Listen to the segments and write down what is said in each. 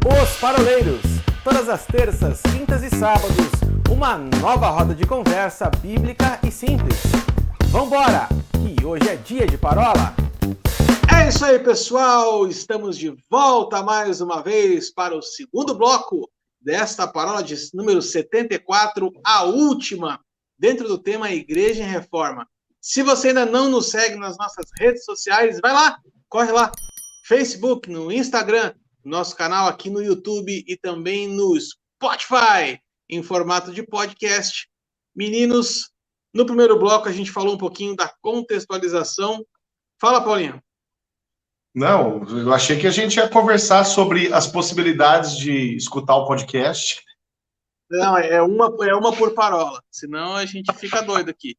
Os Paroleiros, todas as terças, quintas e sábados, uma nova roda de conversa bíblica e simples. Vambora, que hoje é dia de parola! É isso aí, pessoal! Estamos de volta mais uma vez para o segundo bloco desta parola de número 74, a última, dentro do tema Igreja em Reforma. Se você ainda não nos segue nas nossas redes sociais, vai lá, corre lá, Facebook, no Instagram, nosso canal aqui no YouTube e também no Spotify, em formato de podcast. Meninos, no primeiro bloco a gente falou um pouquinho da contextualização. Fala, Paulinho. Não, eu achei que a gente ia conversar sobre as possibilidades de escutar o podcast. Não, é uma por parola, senão a gente fica doido aqui.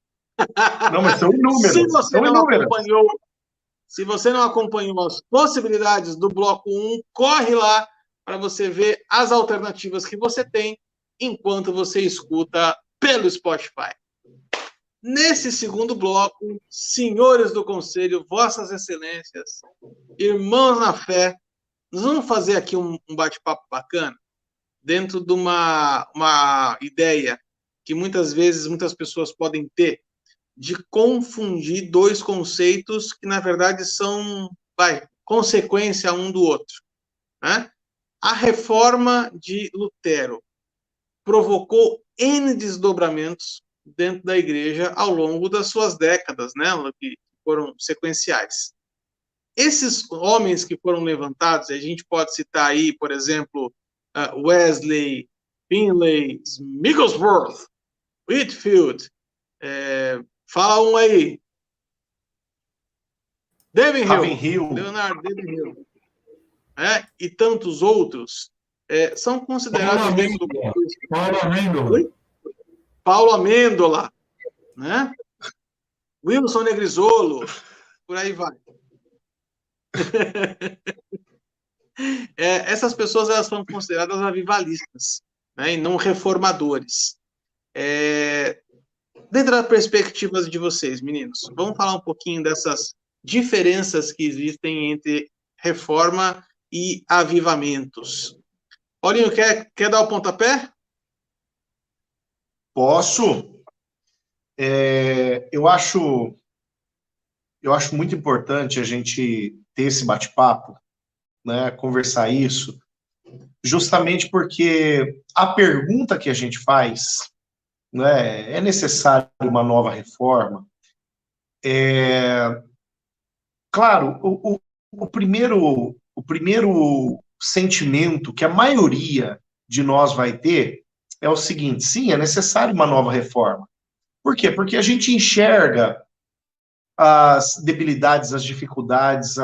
Não, mas são inúmeros. Se você não acompanhou as possibilidades do bloco 1, corre lá para você ver as alternativas que você tem enquanto você escuta pelo Spotify. Nesse segundo bloco, senhores do conselho, vossas excelências, irmãos na fé, nós vamos fazer aqui um bate-papo bacana dentro de uma ideia que muitas vezes muitas pessoas podem ter de confundir dois conceitos que, na verdade, são consequência um do outro. Né? A reforma de Lutero provocou N desdobramentos dentro da igreja ao longo das suas décadas, né, que foram sequenciais. Esses homens que foram levantados, a gente pode citar aí, por exemplo, Wesley, Finlay, Wigglesworth, Whitefield, fala um aí. Davenhill, Leonard Davenhill, e tantos outros, são considerados dentro do Paulo Amêndola, né? Wilson Negrisolo, por aí vai. Essas pessoas elas são consideradas avivalistas, né, e não reformadores. Dentro das perspectivas de vocês, meninos, vamos falar um pouquinho dessas diferenças que existem entre reforma e avivamentos. Paulinho, quer dar o pontapé? Posso? Eu acho muito importante a gente ter esse bate-papo, né, conversar isso, justamente porque a pergunta que a gente faz, né, é necessário uma nova reforma? Claro, o primeiro sentimento que a maioria de nós vai ter é o seguinte: sim, é necessário uma nova reforma. Por quê? Porque a gente enxerga as debilidades, as dificuldades,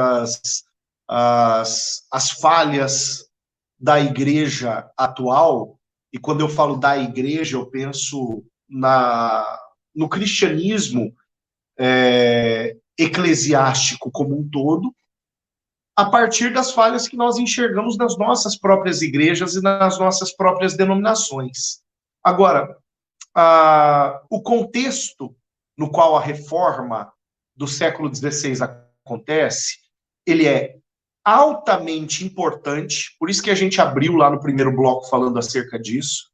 as falhas da igreja atual, e quando eu falo da igreja, eu penso no cristianismo eclesiástico como um todo, a partir das falhas que nós enxergamos nas nossas próprias igrejas e nas nossas próprias denominações. Agora, o contexto no qual a reforma do século XVI acontece, ele é altamente importante, por isso que a gente abriu lá no primeiro bloco falando acerca disso,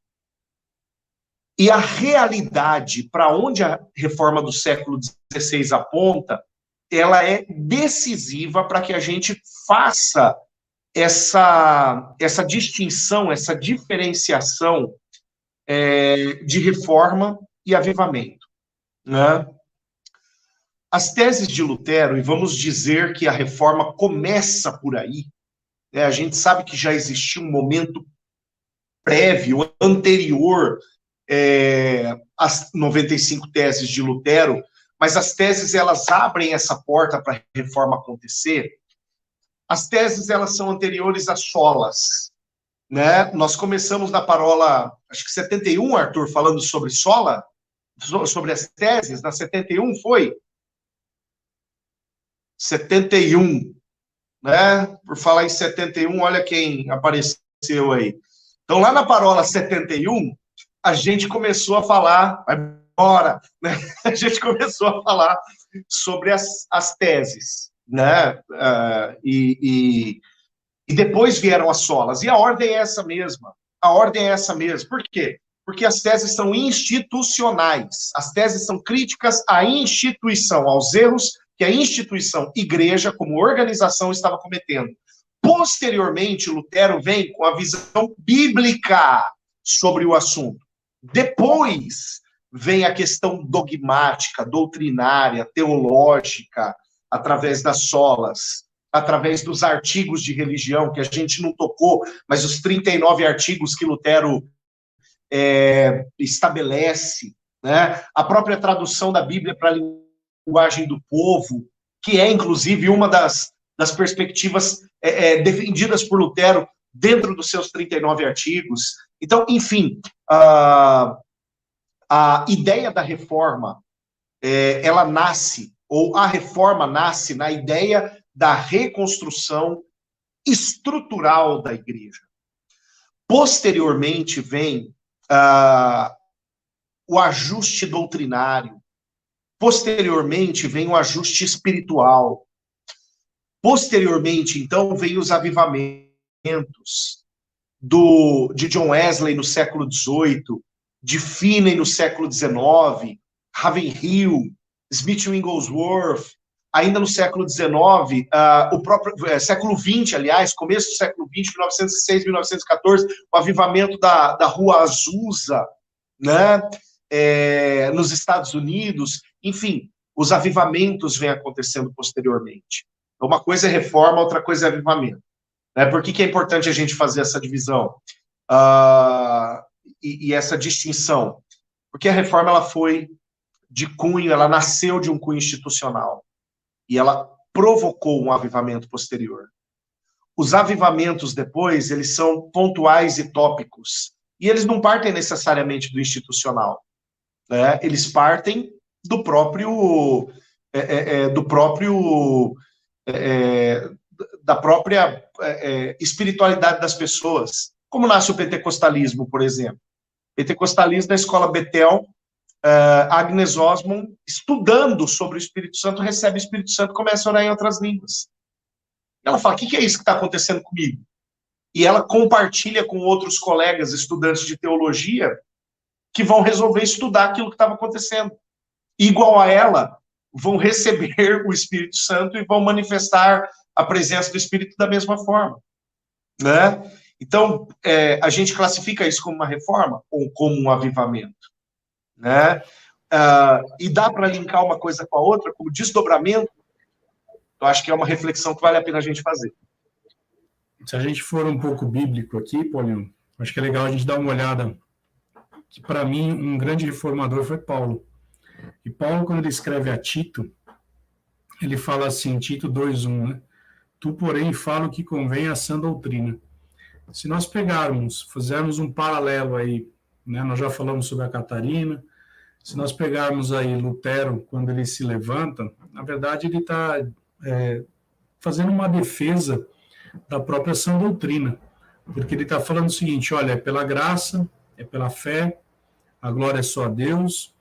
e a realidade para onde a reforma do século XVI aponta, ela é decisiva para que a gente faça essa distinção, essa diferenciação de reforma e avivamento, né? As teses de Lutero, e vamos dizer que a reforma começa por aí, né? A gente sabe que já existia um momento prévio, anterior às 95 teses de Lutero, mas as teses, elas abrem essa porta para a reforma acontecer. As teses, elas são anteriores às solas, né? Nós começamos na parola, acho que 71, Arthur, falando sobre sola, sobre as teses, na 71 foi? 71, né? Por falar em 71, olha quem apareceu aí. Então, lá na parola 71, a gente começou a falar, vai embora, né? A gente começou a falar sobre as teses, né? E depois vieram as solas. E a ordem é essa mesma. A ordem é essa mesma. Por quê? Porque as teses são institucionais. As teses são críticas à instituição, aos erros que a instituição igreja, como organização, estava cometendo. Posteriormente, Lutero vem com a visão bíblica sobre o assunto. Depois vem a questão dogmática, doutrinária, teológica, através das solas, através dos artigos de religião, que a gente não tocou, mas os 39 artigos que Lutero estabelece, né? A própria tradução da Bíblia para a linguagem do povo, que é, inclusive, uma das perspectivas defendidas por Lutero dentro dos seus 39 artigos. Então, enfim, a ideia da reforma, ela nasce, ou a reforma nasce na ideia da reconstrução estrutural da igreja. Posteriormente vem o ajuste doutrinário. Posteriormente vem o ajuste espiritual. Posteriormente, então, vem os avivamentos de John Wesley no século XVIII, de Finney no século XIX, Ravenhill, Smith Wigglesworth, ainda no século XIX, o próprio século XX, aliás, começo do século XX, 1906, 1914, o avivamento da Rua Azusa, né, nos Estados Unidos, enfim, os avivamentos vêm acontecendo posteriormente. Uma coisa é reforma, outra coisa é avivamento. Por que é importante a gente fazer essa divisão e essa distinção? Porque a reforma ela foi de cunho, ela nasceu de um cunho institucional e ela provocou um avivamento posterior. Os avivamentos depois, eles são pontuais e tópicos, e eles não partem necessariamente do institucional, né? Eles partem do próprio da própria espiritualidade das pessoas. Como nasce o pentecostalismo, por exemplo? Pentecostalismo da escola Bethel, Agnes Osmond, estudando sobre o Espírito Santo, recebe o Espírito Santo e começa a orar em outras línguas. Ela fala, o que é isso que está acontecendo comigo? E ela compartilha com outros colegas, estudantes de teologia, que vão resolver estudar aquilo que estava acontecendo. Igual a ela, vão receber o Espírito Santo e vão manifestar a presença do Espírito da mesma forma, né? Então, a gente classifica isso como uma reforma ou como um avivamento, né? E dá para linkar uma coisa com a outra, como desdobramento. Eu acho que é uma reflexão que vale a pena a gente fazer. Se a gente for um pouco bíblico aqui, Paulinho, acho que é legal a gente dar uma olhada, que para mim um grande reformador foi Paulo. E Paulo, quando ele escreve a Tito, ele fala assim, Tito 2:1, né? Tu, porém, fala o que convém à sã doutrina. Se nós fizermos um paralelo aí, né? Nós já falamos sobre a Catarina, se nós pegarmos aí Lutero, quando ele se levanta, na verdade ele está fazendo uma defesa da própria sã doutrina, porque ele está falando o seguinte, olha, é pela graça, é pela fé, a glória é só a Deus,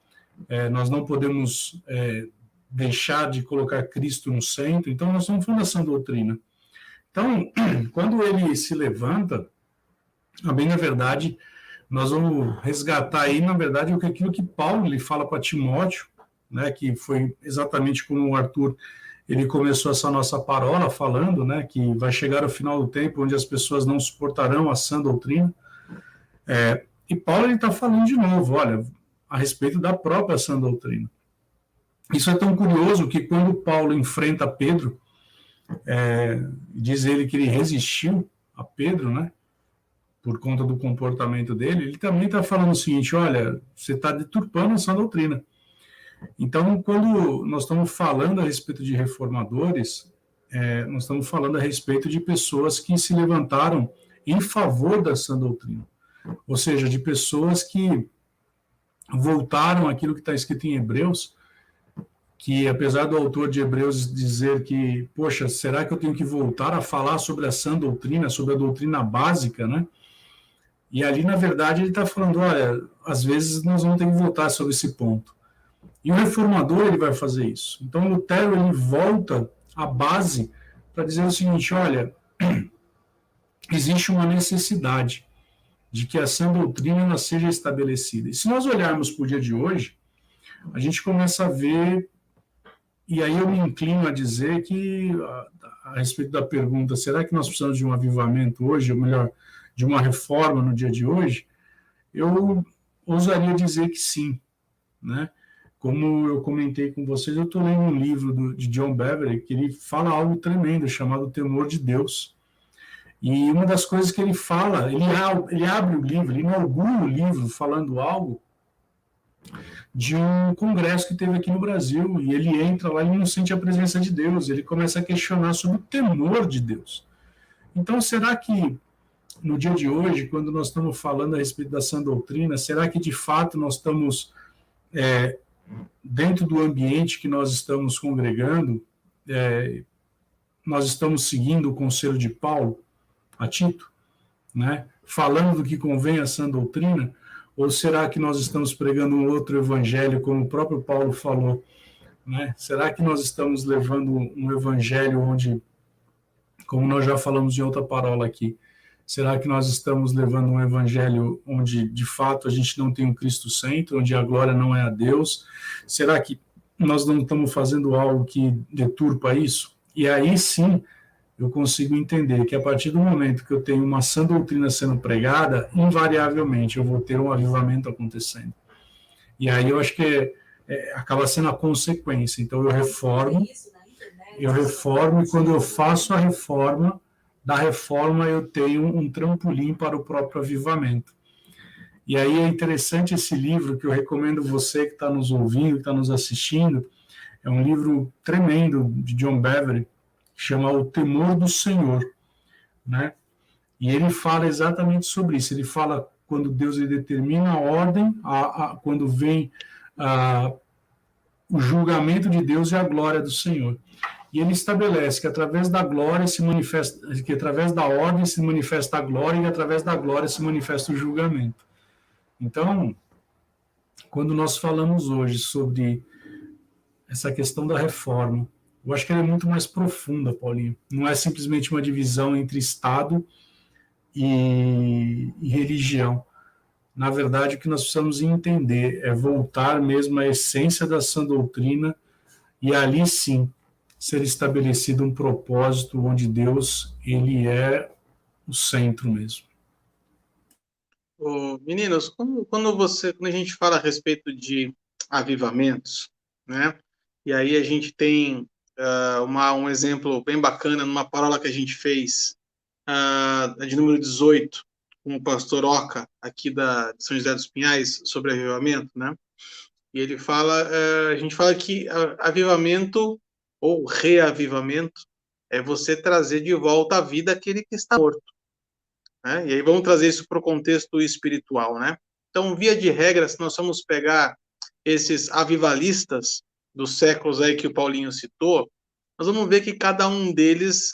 nós não podemos deixar de colocar Cristo no centro, então nós estamos falando da sã doutrina. Então, quando ele se levanta, a bem na verdade, nós vamos resgatar aí, na verdade, aquilo que Paulo lhe fala para Timóteo, né, que foi exatamente como o Arthur, ele começou essa nossa parola falando, né, que vai chegar o final do tempo onde as pessoas não suportarão a sã doutrina. E Paulo está falando de novo, olha, a respeito da própria sã doutrina. Isso é tão curioso que quando Paulo enfrenta Pedro, diz ele que ele resistiu a Pedro, né, por conta do comportamento dele, ele também está falando o seguinte, olha, você está deturpando a sã doutrina. Então, quando nós estamos falando a respeito de reformadores, nós estamos falando a respeito de pessoas que se levantaram em favor da sã doutrina, ou seja, de pessoas que voltaram àquilo que está escrito em Hebreus, que apesar do autor de Hebreus dizer que, poxa, será que eu tenho que voltar a falar sobre a sã doutrina, sobre a doutrina básica, né? E ali, na verdade, ele está falando, olha, às vezes nós vamos ter que voltar sobre esse ponto. E o reformador, ele vai fazer isso. Então, Lutero, ele volta à base para dizer o seguinte, olha, existe uma necessidade de que a sã doutrina ela seja estabelecida. E se nós olharmos para o dia de hoje, a gente começa a ver, e aí eu me inclino a dizer que, a respeito da pergunta, será que nós precisamos de um avivamento hoje, ou melhor, de uma reforma no dia de hoje? Eu ousaria dizer que sim, né? Como eu comentei com vocês, eu estou lendo um livro de John Bevere, que ele fala algo tremendo, chamado Temor de Deus. E uma das coisas que ele fala, ele abre o livro, ele inaugura o livro falando algo de um congresso que teve aqui no Brasil, e ele entra lá e não sente a presença de Deus, ele começa a questionar sobre o temor de Deus. Então, será que no dia de hoje, quando nós estamos falando a respeito da sã doutrina, será que de fato nós estamos dentro do ambiente que nós estamos congregando, nós estamos seguindo o conselho de Paulo a Tito, né? Falando do que convém à sã doutrina, ou será que nós estamos pregando um outro evangelho, como o próprio Paulo falou, né? Será que nós estamos levando um evangelho onde, como nós já falamos em outra parola aqui, será que nós estamos levando um evangelho onde, de fato, a gente não tem um Cristo centro, onde a glória não é a Deus? Será que nós não estamos fazendo algo que deturpa isso? E aí, sim, eu consigo entender que, a partir do momento que eu tenho uma sã doutrina sendo pregada, invariavelmente eu vou ter um avivamento acontecendo. E aí eu acho que acaba sendo a consequência. Então, eu reformo, e quando eu faço a reforma, da reforma eu tenho um trampolim para o próprio avivamento. E aí é interessante esse livro, que eu recomendo você que está nos ouvindo, que está nos assistindo, é um livro tremendo de John Bevere, que chama O Temor do Senhor, né? E ele fala exatamente sobre isso, ele fala quando Deus ele determina a ordem, quando vem o julgamento de Deus e a glória do Senhor. E ele estabelece que através da glória se manifesta, que através da ordem se manifesta a glória, e através da glória se manifesta o julgamento. Então, quando nós falamos hoje sobre essa questão da reforma, eu acho que ela é muito mais profunda, Paulinho. Não é simplesmente uma divisão entre Estado e religião. Na verdade, o que nós precisamos entender é voltar mesmo à essência da sã doutrina, e ali sim ser estabelecido um propósito onde Deus ele é o centro mesmo. Meninos, quando a gente fala a respeito de avivamentos, né? E aí a gente tem um exemplo bem bacana numa parábola que a gente fez de número 18, com o pastor Oca, aqui de São José dos Pinhais, sobre avivamento, né? E ele fala, a gente fala que avivamento ou reavivamento é você trazer de volta à vida aquele que está morto, né? E aí vamos trazer isso para o contexto espiritual, né? Então, via de regra, se nós vamos pegar esses avivalistas dos séculos aí que o Paulinho citou, nós vamos ver que cada um deles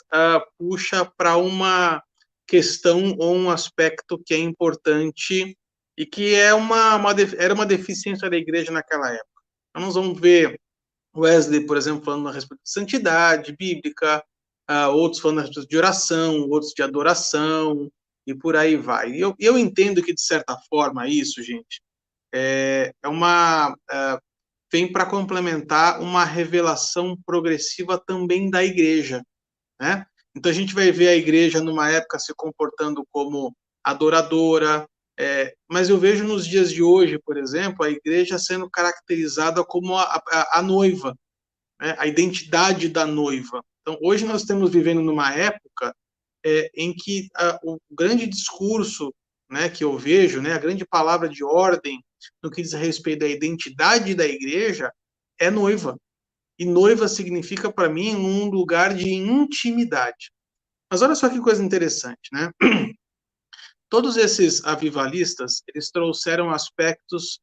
puxa para uma questão ou um aspecto que é importante e que era uma deficiência da igreja naquela época. Então, nós vamos ver Wesley, por exemplo, falando a respeito de santidade bíblica, outros falando a respeito de oração, outros de adoração, e por aí vai. E eu entendo que, de certa forma, isso, gente, vem para complementar uma revelação progressiva também da igreja, né? Então, a gente vai ver a igreja numa época se comportando como adoradora, mas eu vejo nos dias de hoje, por exemplo, a igreja sendo caracterizada como a noiva, né? A identidade da noiva. Então, hoje nós estamos vivendo numa época em que o grande discurso, né, que eu vejo, né, a grande palavra de ordem no que diz respeito à identidade da igreja é noiva. E noiva significa, para mim, um lugar de intimidade. Mas olha só que coisa interessante, né? Todos esses avivalistas, eles trouxeram aspectos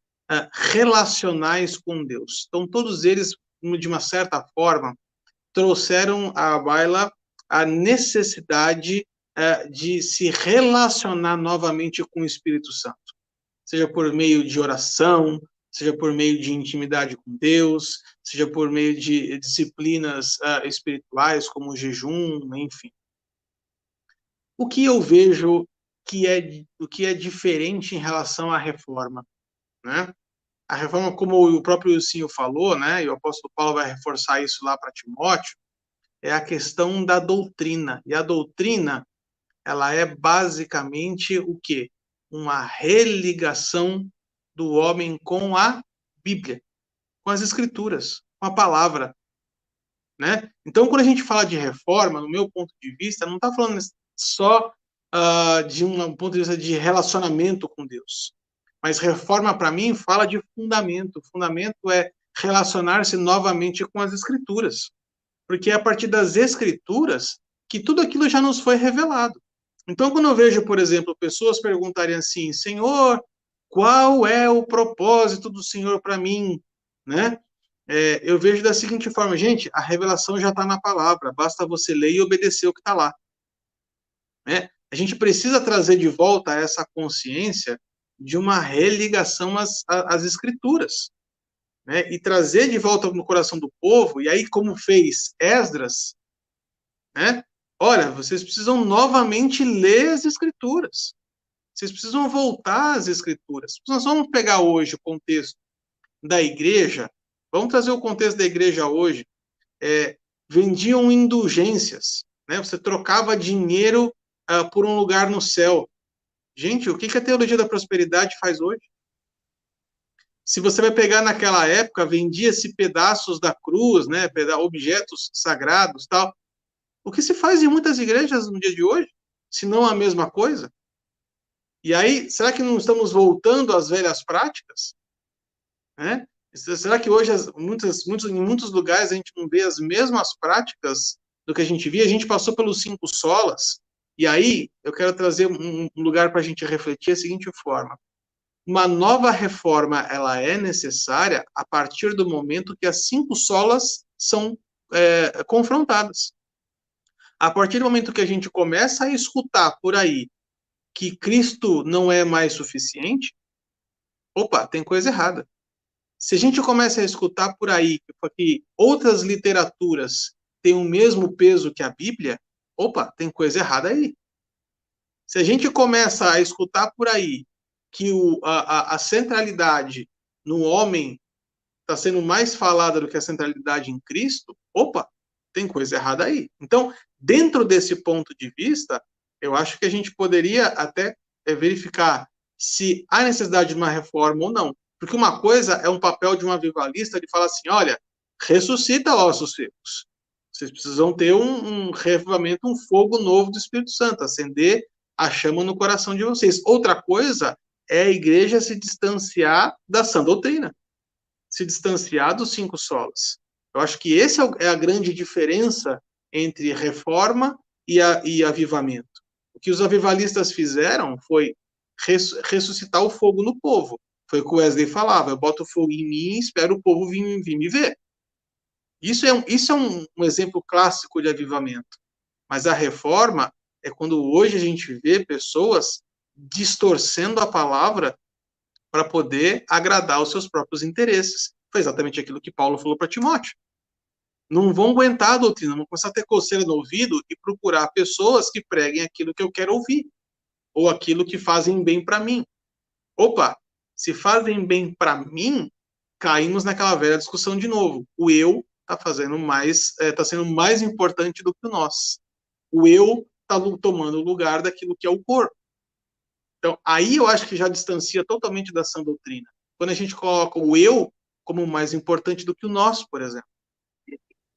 relacionais com Deus. Então, todos eles, de uma certa forma, trouxeram à baila a necessidade de se relacionar novamente com o Espírito Santo. Seja por meio de oração, seja por meio de intimidade com Deus, seja por meio de disciplinas espirituais, como o jejum, enfim. O que eu vejo o que é diferente em relação à reforma, né? A reforma, como o próprio Ilcinho falou, né, e o apóstolo Paulo vai reforçar isso lá para Timóteo, é a questão da doutrina. E a doutrina, ela é basicamente o quê? Uma religação do homem com a Bíblia, com as Escrituras, com a palavra, né? Então, quando a gente fala de reforma, no meu ponto de vista, não está falando só de um ponto de vista de relacionamento com Deus. Mas reforma, para mim, fala de fundamento. Fundamento é relacionar-se novamente com as Escrituras. Porque é a partir das Escrituras que tudo aquilo já nos foi revelado. Então, quando eu vejo, por exemplo, pessoas perguntarem assim, Senhor, qual é o propósito do Senhor para mim? Né? Eu vejo da seguinte forma, gente, a revelação já está na palavra, basta você ler e obedecer o que está lá. Né? A gente precisa trazer de volta essa consciência de uma religação às Escrituras, né? E trazer de volta no coração do povo, e aí como fez Esdras, né? Olha, vocês precisam novamente ler as Escrituras, vocês precisam voltar às Escrituras. Nós vamos pegar hoje o contexto da igreja, vamos trazer o contexto da igreja hoje, vendiam indulgências, né? Você trocava dinheiro por um lugar no céu. Gente, o que a teologia da prosperidade faz hoje? Se você vai pegar naquela época, vendia-se pedaços da cruz, né, objetos sagrados, tal. O que se faz em muitas igrejas no dia de hoje? Se não a mesma coisa? E aí, será que não estamos voltando às velhas práticas? Né? Será que hoje, em muitos lugares, a gente não vê as mesmas práticas do que a gente via? A gente passou pelos 5 solas, e aí eu quero trazer um lugar para a gente refletir da seguinte forma. Uma nova reforma, ela é necessária a partir do momento que as 5 solas são confrontadas. A partir do momento que a gente começa a escutar por aí que Cristo não é mais suficiente, opa, tem coisa errada. Se a gente começa a escutar por aí que outras literaturas têm o mesmo peso que a Bíblia, opa, tem coisa errada aí. Se a gente começa a escutar por aí que a centralidade no homem está sendo mais falada do que a centralidade em Cristo, opa, tem coisa errada aí. Então, dentro desse ponto de vista, eu acho que a gente poderia até verificar se há necessidade de uma reforma ou não. Porque uma coisa é um papel de um avivalista de falar assim, olha, ressuscita ossos secos. Vocês precisam ter um reavivamento, um fogo novo do Espírito Santo, acender a chama no coração de vocês. Outra coisa é a igreja se distanciar da sã doutrina, se distanciar dos 5 solas. Eu acho que essa é a grande diferença entre reforma e avivamento. O que os avivalistas fizeram foi ressuscitar o fogo no povo. Foi o que o Wesley falava, eu boto fogo em mim e espero o povo vir me ver. Isso é um exemplo clássico de avivamento. Mas a reforma é quando hoje a gente vê pessoas distorcendo a palavra para poder agradar os seus próprios interesses. Foi exatamente aquilo que Paulo falou para Timóteo. Não vão aguentar a doutrina, vão começar a ter coceira no ouvido e procurar pessoas que preguem aquilo que eu quero ouvir, ou aquilo que fazem bem para mim. Opa, se fazem bem para mim, caímos naquela velha discussão de novo. O eu está sendo mais importante do que o nós. O eu está tomando o lugar daquilo que é o corpo. Então, aí eu acho que já distancia totalmente da sã doutrina. Quando a gente coloca o eu como mais importante do que o nós, por exemplo.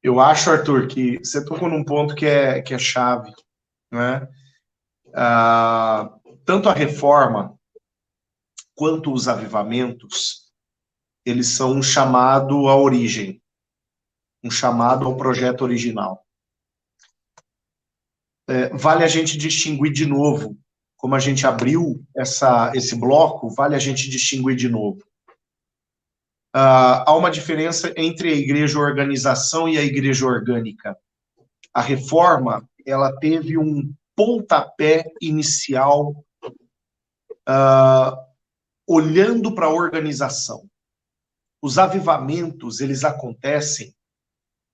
Eu acho, Arthur, que você tocou num ponto que é chave, né? Tanto a reforma quanto os avivamentos, eles são um chamado à origem, um chamado ao projeto original. Vale a gente distinguir de novo, como a gente abriu esse bloco, vale a gente distinguir de novo. Há uma diferença entre a igreja organização e a igreja orgânica. A reforma, ela teve um pontapé inicial olhando para a organização. Os avivamentos, eles acontecem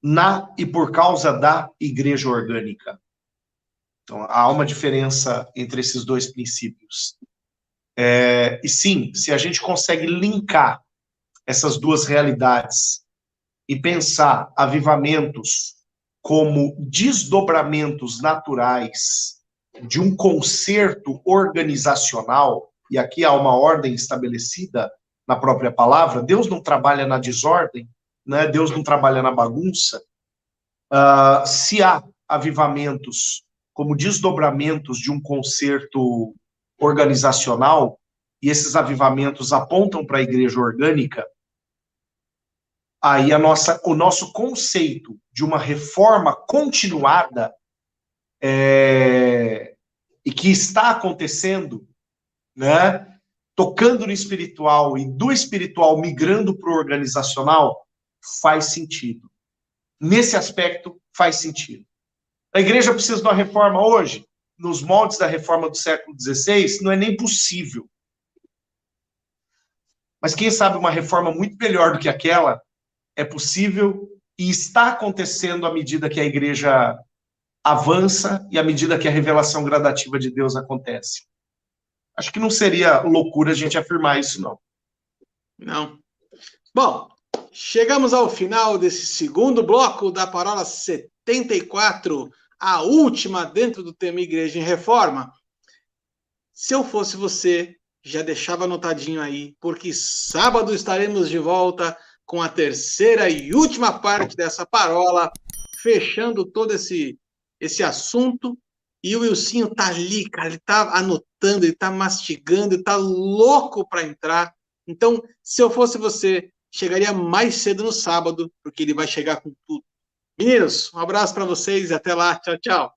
na e por causa da igreja orgânica. Então, há uma diferença entre esses dois princípios. E sim, se a gente consegue linkar essas duas realidades e pensar avivamentos como desdobramentos naturais de um concerto organizacional, e aqui há uma ordem estabelecida na própria palavra, Deus não trabalha na desordem, né? Deus não trabalha na bagunça. Se há avivamentos como desdobramentos de um concerto organizacional, e esses avivamentos apontam para a igreja orgânica, aí o nosso conceito de uma reforma continuada e que está acontecendo, né, tocando no espiritual e do espiritual migrando para o organizacional, faz sentido. Nesse aspecto, faz sentido. A igreja precisa de uma reforma hoje? Nos moldes da reforma do século XVI, não é nem possível. Mas quem sabe uma reforma muito melhor do que aquela é possível e está acontecendo à medida que a igreja avança e à medida que a revelação gradativa de Deus acontece. Acho que não seria loucura a gente afirmar isso, não. Não. Bom, chegamos ao final desse segundo bloco da Parola 74, a última dentro do tema Igreja em Reforma. Se eu fosse você, já deixava anotadinho aí, porque sábado estaremos de volta com a terceira e última parte dessa parola, fechando todo esse assunto. E o Wilsinho tá ali, cara, ele tá anotando, ele tá mastigando, ele tá louco para entrar. Então, se eu fosse você, chegaria mais cedo no sábado, porque ele vai chegar com tudo. Meninos, um abraço para vocês e até lá. Tchau, tchau.